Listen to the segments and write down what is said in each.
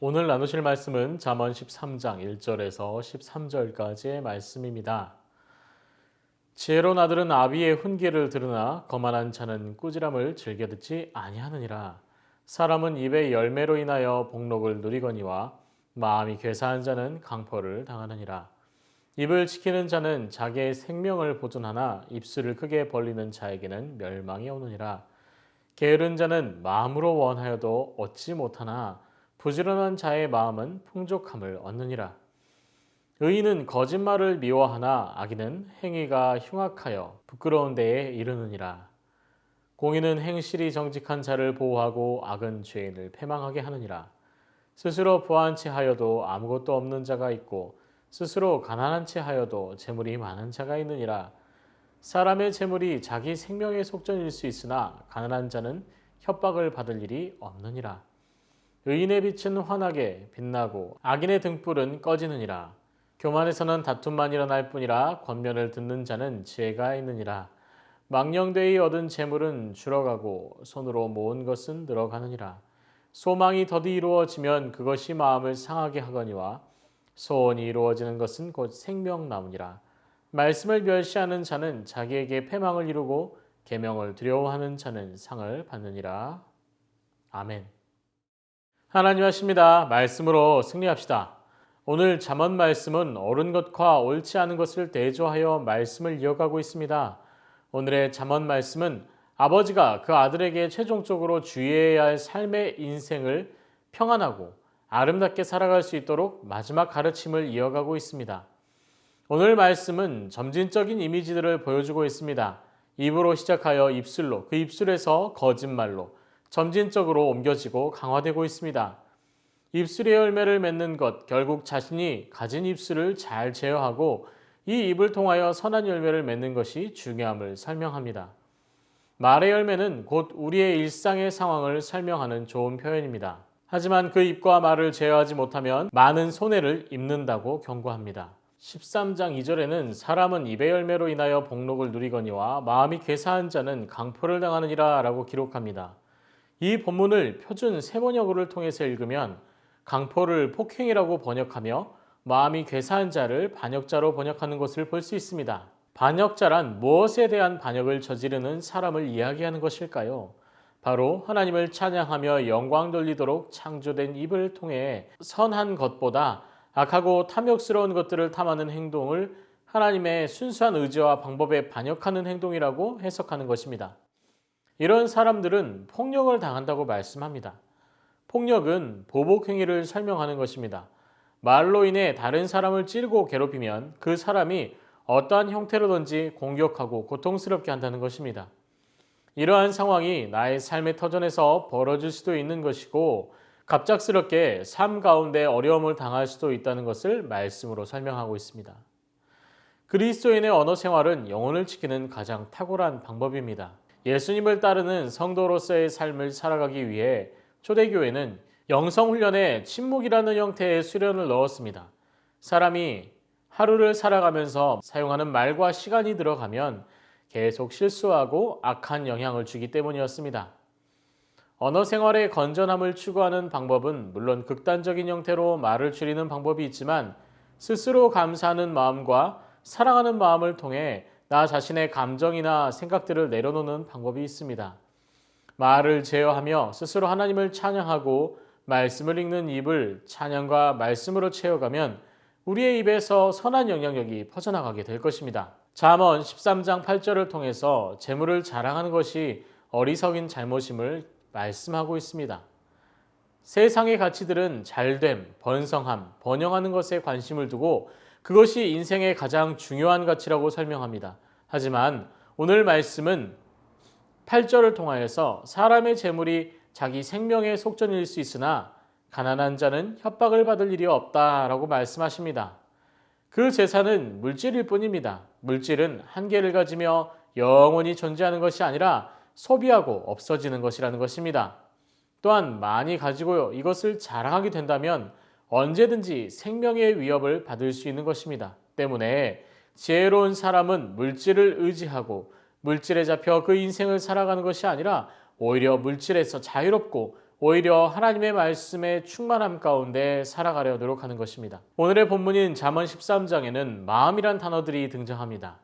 오늘 나누실 말씀은 잠언 13장 1절에서 13절까지의 말씀입니다. 지혜로운 아들은 아비의 훈계를 들으나 거만한 자는 꾸지람을 즐겨 듣지 아니하느니라. 사람은 입의 열매로 인하여 복록을 누리거니와 마음이 괴사한 자는 강포를 당하느니라. 입을 지키는 자는 자기의 생명을 보존하나 입술을 크게 벌리는 자에게는 멸망이 오느니라. 게으른 자는 마음으로 원하여도 얻지 못하나 부지런한 자의 마음은 풍족함을 얻느니라. 의인은 거짓말을 미워하나 악인은 행위가 흉악하여 부끄러운 데에 이르느니라. 공의는 행실이 정직한 자를 보호하고 악은 죄인을 패망하게 하느니라. 스스로 부한 채 하여도 아무것도 없는 자가 있고 스스로 가난한 채 하여도 재물이 많은 자가 있느니라. 사람의 재물이 자기 생명의 속전일 수 있으나 가난한 자는 협박을 받을 일이 없느니라. 의인의 빛은 환하게 빛나고 악인의 등불은 꺼지느니라. 교만에서는 다툼만 일어날 뿐이라 권면을 듣는 자는 지혜가 있느니라. 망령되이 얻은 재물은 줄어가고 손으로 모은 것은 늘어가느니라. 소망이 더디 이루어지면 그것이 마음을 상하게 하거니와 소원이 이루어지는 것은 곧 생명나무니라. 말씀을 멸시하는 자는 자기에게 패망을 이루고 계명을 두려워하는 자는 상을 받느니라. 아멘. 하나님 하십니다. 말씀으로 승리합시다. 오늘 잠언 말씀은 옳은 것과 옳지 않은 것을 대조하여 말씀을 이어가고 있습니다. 오늘의 잠언 말씀은 아버지가 그 아들에게 최종적으로 주의해야 할 삶의 인생을 평안하고 아름답게 살아갈 수 있도록 마지막 가르침을 이어가고 있습니다. 오늘 말씀은 점진적인 이미지들을 보여주고 있습니다. 입으로 시작하여 입술로, 그 입술에서 거짓말로 점진적으로 옮겨지고 강화되고 있습니다. 입술의 열매를 맺는 것, 결국 자신이 가진 입술을 잘 제어하고 이 입을 통하여 선한 열매를 맺는 것이 중요함을 설명합니다. 말의 열매는 곧 우리의 일상의 상황을 설명하는 좋은 표현입니다. 하지만 그 입과 말을 제어하지 못하면 많은 손해를 입는다고 경고합니다. 13장 2절에는 사람은 입의 열매로 인하여 복록을 누리거니와 마음이 괴사한 자는 강포를 당하느니라 라고 기록합니다. 이 본문을 표준 세번역어를 통해서 읽으면 강포를 폭행이라고 번역하며 마음이 괴사한 자를 반역자로 번역하는 것을 볼 수 있습니다. 반역자란 무엇에 대한 반역을 저지르는 사람을 이야기하는 것일까요? 바로 하나님을 찬양하며 영광 돌리도록 창조된 입을 통해 선한 것보다 악하고 탐욕스러운 것들을 탐하는 행동을 하나님의 순수한 의지와 방법에 반역하는 행동이라고 해석하는 것입니다. 이런 사람들은 폭력을 당한다고 말씀합니다. 폭력은 보복 행위를 설명하는 것입니다. 말로 인해 다른 사람을 찌르고 괴롭히면 그 사람이 어떠한 형태로든지 공격하고 고통스럽게 한다는 것입니다. 이러한 상황이 나의 삶의 터전에서 벌어질 수도 있는 것이고 갑작스럽게 삶 가운데 어려움을 당할 수도 있다는 것을 말씀으로 설명하고 있습니다. 그리스도인의 언어 생활은 영혼을 지키는 가장 탁월한 방법입니다. 예수님을 따르는 성도로서의 삶을 살아가기 위해 초대교회는 영성훈련에 침묵이라는 형태의 수련을 넣었습니다. 사람이 하루를 살아가면서 사용하는 말과 시간이 들어가면 계속 실수하고 악한 영향을 주기 때문이었습니다. 언어 생활의 건전함을 추구하는 방법은 물론 극단적인 형태로 말을 줄이는 방법이 있지만 스스로 감사하는 마음과 사랑하는 마음을 통해 나 자신의 감정이나 생각들을 내려놓는 방법이 있습니다. 말을 제어하며 스스로 하나님을 찬양하고 말씀을 읽는 입을 찬양과 말씀으로 채워가면 우리의 입에서 선한 영향력이 퍼져나가게 될 것입니다. 잠언 13장 8절을 통해서 재물을 자랑하는 것이 어리석인 잘못임을 말씀하고 있습니다. 세상의 가치들은 잘됨, 번성함, 번영하는 것에 관심을 두고 그것이 인생의 가장 중요한 가치라고 설명합니다. 하지만 오늘 말씀은 8절을 통하여서 사람의 재물이 자기 생명의 속전일 수 있으나 가난한 자는 협박을 받을 일이 없다라고 말씀하십니다. 그 재산은 물질일 뿐입니다. 물질은 한계를 가지며 영원히 존재하는 것이 아니라 소비하고 없어지는 것이라는 것입니다. 또한 많이 가지고 이것을 자랑하게 된다면 언제든지 생명의 위협을 받을 수 있는 것입니다. 때문에 지혜로운 사람은 물질을 의지하고 물질에 잡혀 그 인생을 살아가는 것이 아니라 오히려 물질에서 자유롭고 오히려 하나님의 말씀의 충만함 가운데 살아가려 노력하는 것입니다. 오늘의 본문인 잠언 13장에는 마음이란 단어들이 등장합니다.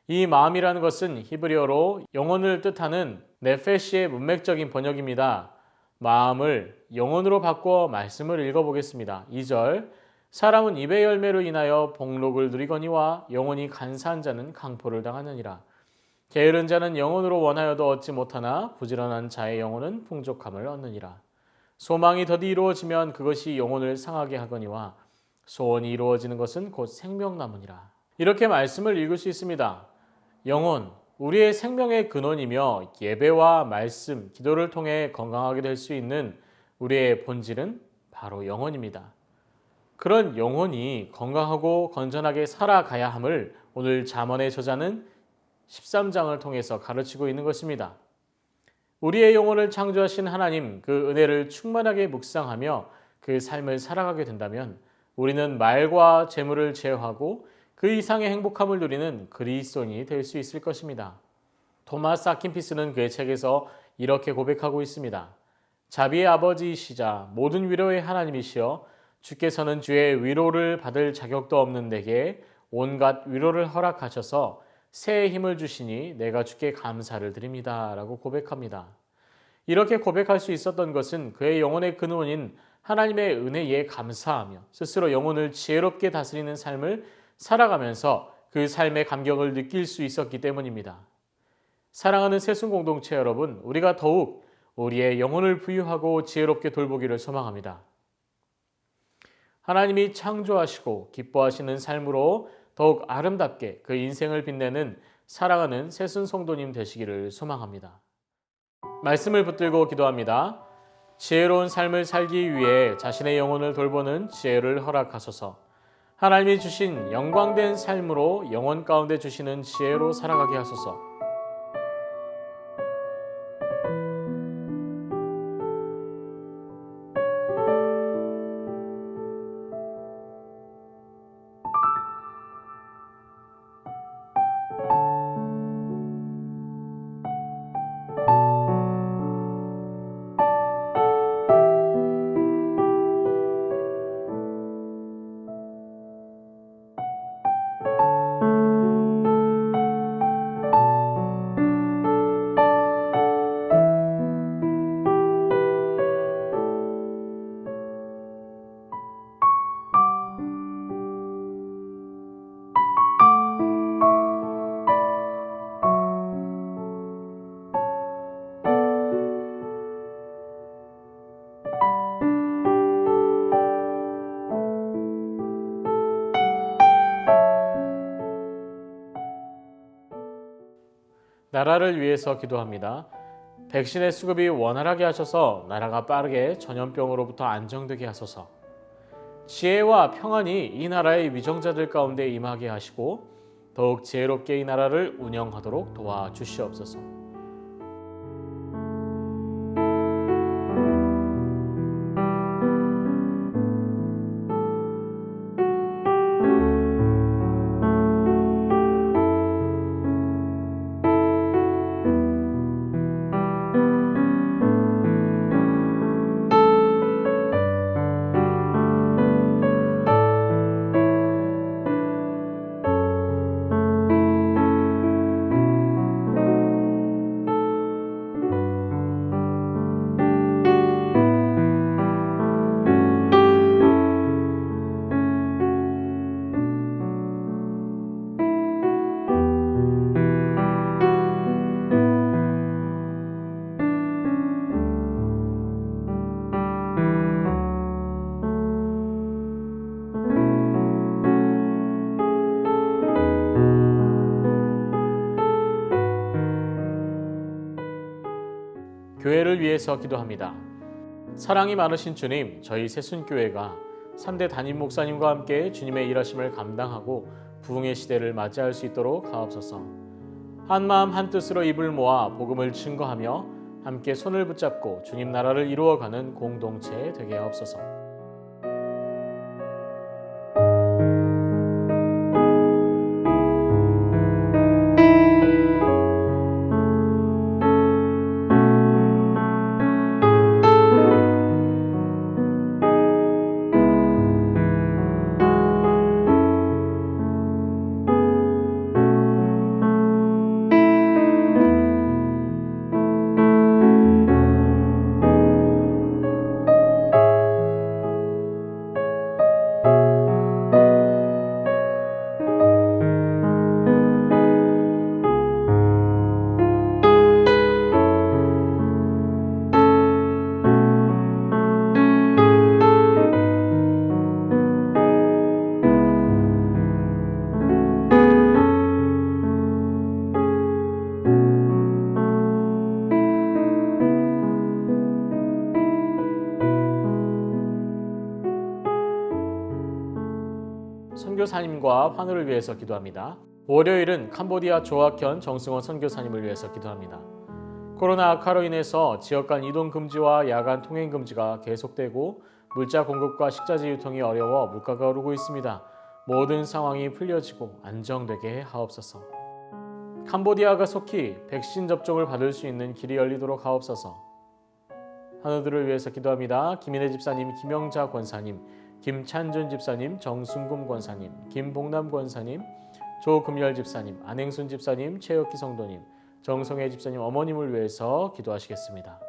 이 마음이라는 것은 히브리어로 영혼을 뜻하는 네페시의 문맥적인 번역입니다. 마음을 영혼으로 바꿔 말씀을 읽어보겠습니다. 2절 사람은 입의 열매로 인하여 복록을 누리거니와 영혼이 간사한 자는 강포를 당하느니라. 게으른 자는 영혼으로 원하여도 얻지 못하나 부지런한 자의 영혼은 풍족함을 얻느니라. 소망이 더디 이루어지면 그것이 영혼을 상하게 하거니와 소원이 이루어지는 것은 곧 생명나무니라. 이렇게 말씀을 읽을 수 있습니다. 영혼, 우리의 생명의 근원이며 예배와 말씀, 기도를 통해 건강하게 될 수 있는 우리의 본질은 바로 영혼입니다. 그런 영혼이 건강하고 건전하게 살아가야 함을 오늘 잠언의 저자는 13장을 통해서 가르치고 있는 것입니다. 우리의 영혼을 창조하신 하나님 그 은혜를 충만하게 묵상하며 그 삶을 살아가게 된다면 우리는 말과 재물을 제어하고 그 이상의 행복함을 누리는 그리스도인이 될 수 있을 것입니다. 토마스 아킨피스는 그의 책에서 이렇게 고백하고 있습니다. 자비의 아버지이시자 모든 위로의 하나님이시여 주께서는 주의 위로를 받을 자격도 없는 내게 온갖 위로를 허락하셔서 새해 힘을 주시니 내가 주께 감사를 드립니다. 라고 고백합니다. 이렇게 고백할 수 있었던 것은 그의 영혼의 근원인 하나님의 은혜에 감사하며 스스로 영혼을 지혜롭게 다스리는 삶을 살아가면서 그 삶의 감격을 느낄 수 있었기 때문입니다. 사랑하는 새순 공동체 여러분, 우리가 더욱 우리의 영혼을 부유하고 지혜롭게 돌보기를 소망합니다. 하나님이 창조하시고 기뻐하시는 삶으로 더욱 아름답게 그 인생을 빛내는 사랑하는 새순 성도님 되시기를 소망합니다. 말씀을 붙들고 기도합니다. 지혜로운 삶을 살기 위해 자신의 영혼을 돌보는 지혜를 허락하소서. 하나님이 주신 영광된 삶으로 영혼 가운데 주시는 지혜로 살아가게 하소서. 나라를 위해서 기도합니다. 백신의 수급이 원활하게 하셔서 나라가 빠르게 전염병으로부터 안정되게 하소서. 지혜와 평안이 이 나라의 위정자들 가운데 임하게 하시고 더욱 지혜롭게 이 나라를 운영하도록 도와주시옵소서. 교회를 위해서 기도합니다. 사랑이 많으신 주님, 저희 새순교회가 3대 담임 목사님과 함께 주님의 일하심을 감당하고 부흥의 시대를 맞이할 수 있도록 하옵소서. 한마음 한뜻으로 입을 모아 복음을 증거하며 함께 손을 붙잡고 주님 나라를 이루어가는 공동체 되게 하옵소서. 선교사님과 환우를 위해서 기도합니다. 월요일은 캄보디아 조학현 정승원 선교사님을 위해서 기도합니다. 코로나 악화로 인해서 지역 간 이동 금지와 야간 통행 금지가 계속되고 물자 공급과 식자재 유통이 어려워 물가가 오르고 있습니다. 모든 상황이 풀려지고 안정되게 하옵소서. 캄보디아가 속히 백신 접종을 받을 수 있는 길이 열리도록 하옵소서. 환우들을 위해서 기도합니다. 김인혜 집사님, 김영자 권사님, 김찬준 집사님, 정순금 권사님, 김봉남 권사님, 조금열 집사님, 안행순 집사님, 최혁기 성도님, 정성혜 집사님 어머님을 위해서 기도하시겠습니다.